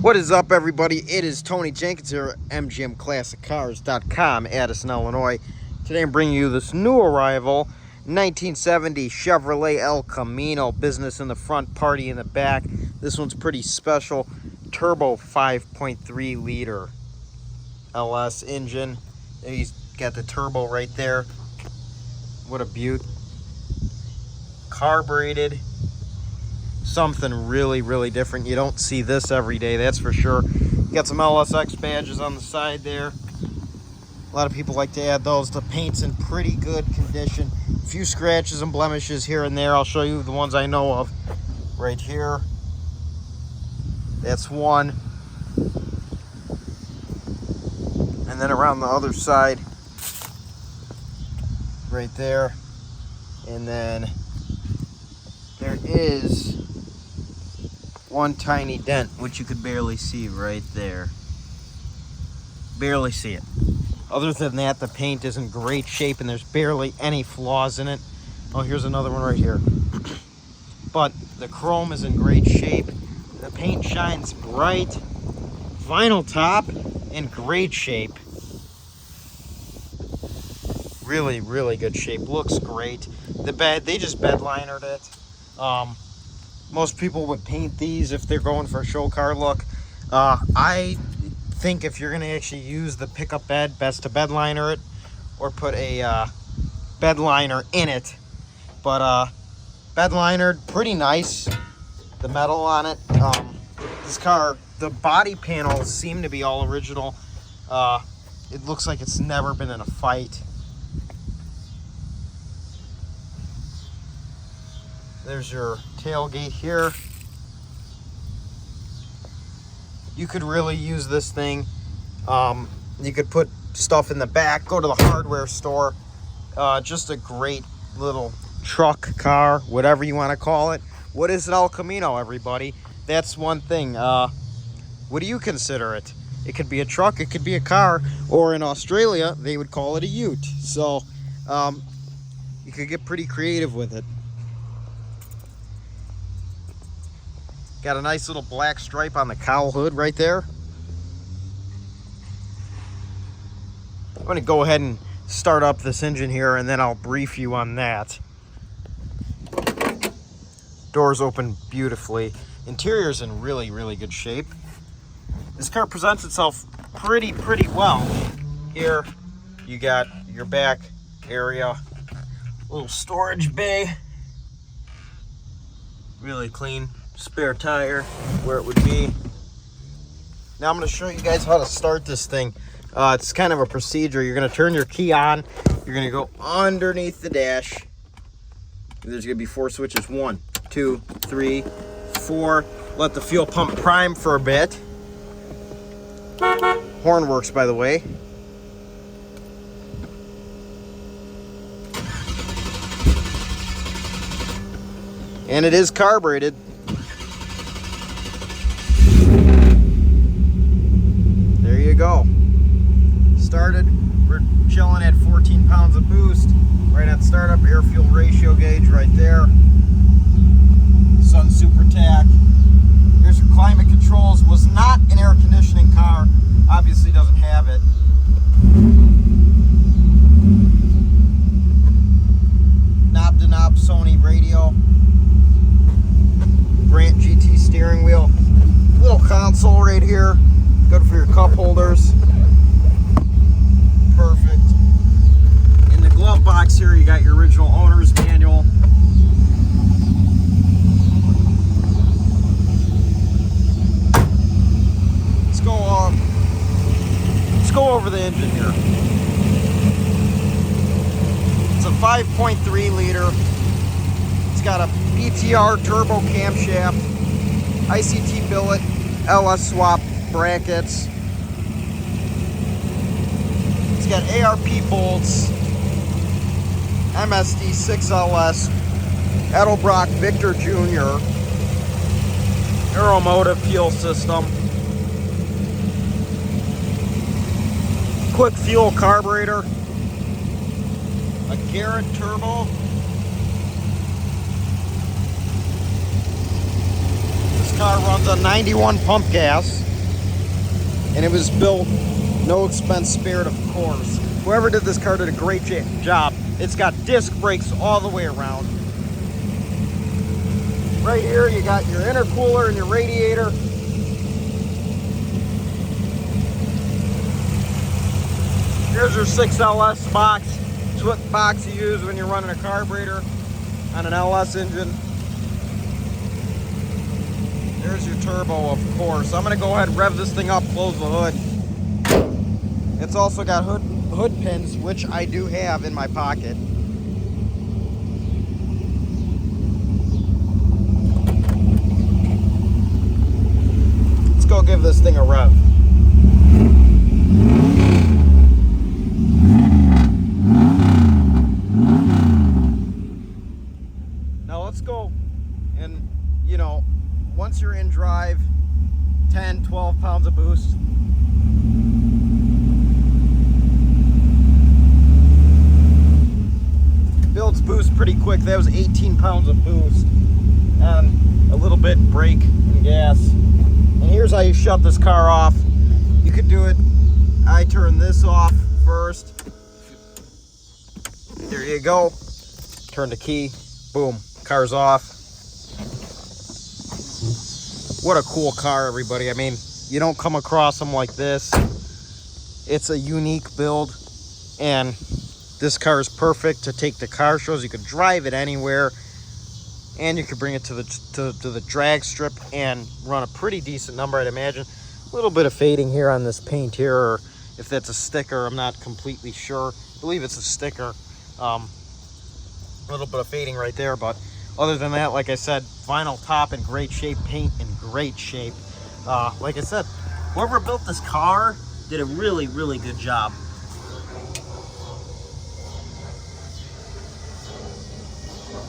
What is up, everybody? It is Tony Jenkins here at MGMClassicCars.com, Addison, Illinois. Today I'm bringing you this new arrival, 1970 Chevrolet El Camino. Business in the front, party in the back. This one's pretty special. Turbo 5.3 liter LS engine. He's got the turbo right there. What a beaut. Carbureted. Something really different. You don't see this every day, that's for sure. Got some LSX badges on the side there. A lot of people like to add those. The paint's in pretty good condition. A few scratches and blemishes here and there. I'll show you the ones I know of right here. That's one. And then around the other side, right there. And then there is one tiny dent, which you could barely see right there. Barely see it. Other than that, the paint is in great shape and there's barely any flaws in it. Oh, here's another one right here. But the chrome is in great shape. The paint shines bright. Vinyl top in great shape. Really good shape. Looks great. The bed, they just bed linered it. Most people would paint these if they're going for a show car look. I think if you're going to actually use the pickup bed, best to bed liner it or put a bed liner in it. But bed linered, pretty nice. The metal on it. This car, the body panels seem to be all original. It looks like it's never been in a fight. There's your tailgate here. You could really use this thing. You could put stuff in the back, go to the hardware store. Just a great little truck car, whatever you want to call it. What is an El Camino, everybody? That's one thing. What do you consider it? It could be a truck, it could be a car, or in Australia, they would call it a ute. So you could get pretty creative with it. Got a nice little black stripe on the cowl hood right there. I'm going to go ahead and start up this engine here and then I'll brief you on that. Doors open beautifully. Interior's in really good shape. This car presents itself pretty well. Here you got your back area, little storage bay, really clean. Spare tire where it would be. Now I'm going to show you guys how to start this thing. It's kind of a procedure. You're going to turn your key on. You're going to go underneath the dash. There's going to be 4 switches. 1, 2, 3, 4. Let the fuel pump prime for a bit. Horn works, by the way. And it is carbureted. Go. Started. We're chilling at 14 pounds of boost. Right at startup. Air fuel ratio gauge right there. Sun Super Tack. Here's your climate controls. Was not an air conditioning car. Obviously doesn't have it. Knob to knob Sony radio. Grant GT steering wheel. Little console right here. Good for your cup holders. Perfect. In the glove box here, you got your original owner's manual. Let's go over the engine here. It's a 5.3 liter. It's got a BTR turbo camshaft, ICT billet, LS swap brackets. It's got ARP bolts, MSD 6LS, Edelbrock Victor Jr., Aeomotive fuel system, quick fuel carburetor, a Garret turbo. This car runs on 91 pump gas. and it was built no expense spared, of course. Whoever did this car did a great job. It's got disc brakes all the way around. Right here you got your intercooler and your radiator. Here's your 6LS box. It's what box you use when you're running a carburetor on an LS engine. There's your turbo, of course. I'm gonna go ahead and rev this thing up, close the hood. It's also got hood pins, which I do have in my pocket. Let's go give this thing a rev. Now let's go, and you know, once you're in drive, 10, 12 pounds of boost. Builds boost pretty quick. That was 18 pounds of boost and a little bit brake and gas. And here's how you shut this car off. You could do it, I turn this off first. There you go. Turn the key, boom, car's off. What a cool car, everybody. I mean, you don't come across them like this. It's a unique build, and this car is perfect to take to car shows. You could drive it anywhere, and you could bring it to the drag strip and run a pretty decent number, I'd imagine. A little bit of fading here on this paint here, or if that's a sticker, I'm not completely sure. I believe it's a sticker. A little bit of fading right there, but other than that, like I said, vinyl top in great shape, paint in great shape. Like I said, whoever built this car did a really, really good job.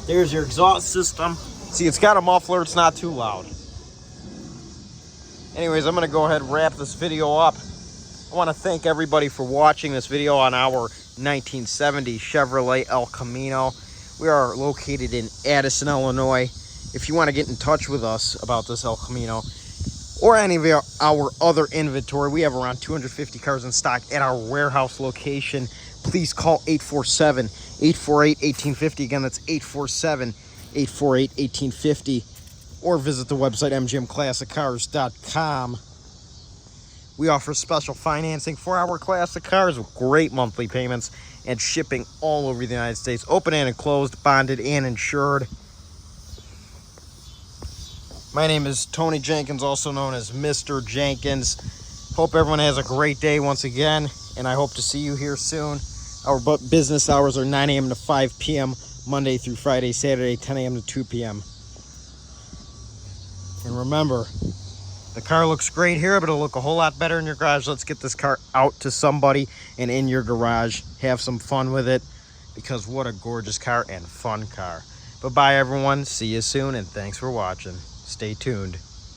There's your exhaust system. See, it's got a muffler, it's not too loud. Anyways, I'm gonna go ahead and wrap this video up. I wanna thank everybody for watching this video on our 1970 Chevrolet El Camino. We are located in Addison, Illinois. If you wanna get in touch with us about this El Camino or any of our other inventory, we have around 250 cars in stock at our warehouse location. Please call 847-848-1850. Again, that's 847-848-1850. Or visit the website mgmclassiccars.com. We offer special financing for our classic cars with great monthly payments and shipping all over the United States. Open and enclosed, bonded and insured. My name is Tony Jenkins, also known as Mr. Jenkins. Hope everyone has a great day once again, and I hope to see you here soon. Our business hours are 9 a.m. to 5 p.m. Monday through Friday, Saturday 10 a.m. to 2 p.m. And remember, the car looks great here, but it'll look a whole lot better in your garage. Let's get this car out to somebody and in your garage. Have some fun with it, because what a gorgeous car and fun car. But bye, everyone. See you soon, and thanks for watching. Stay tuned.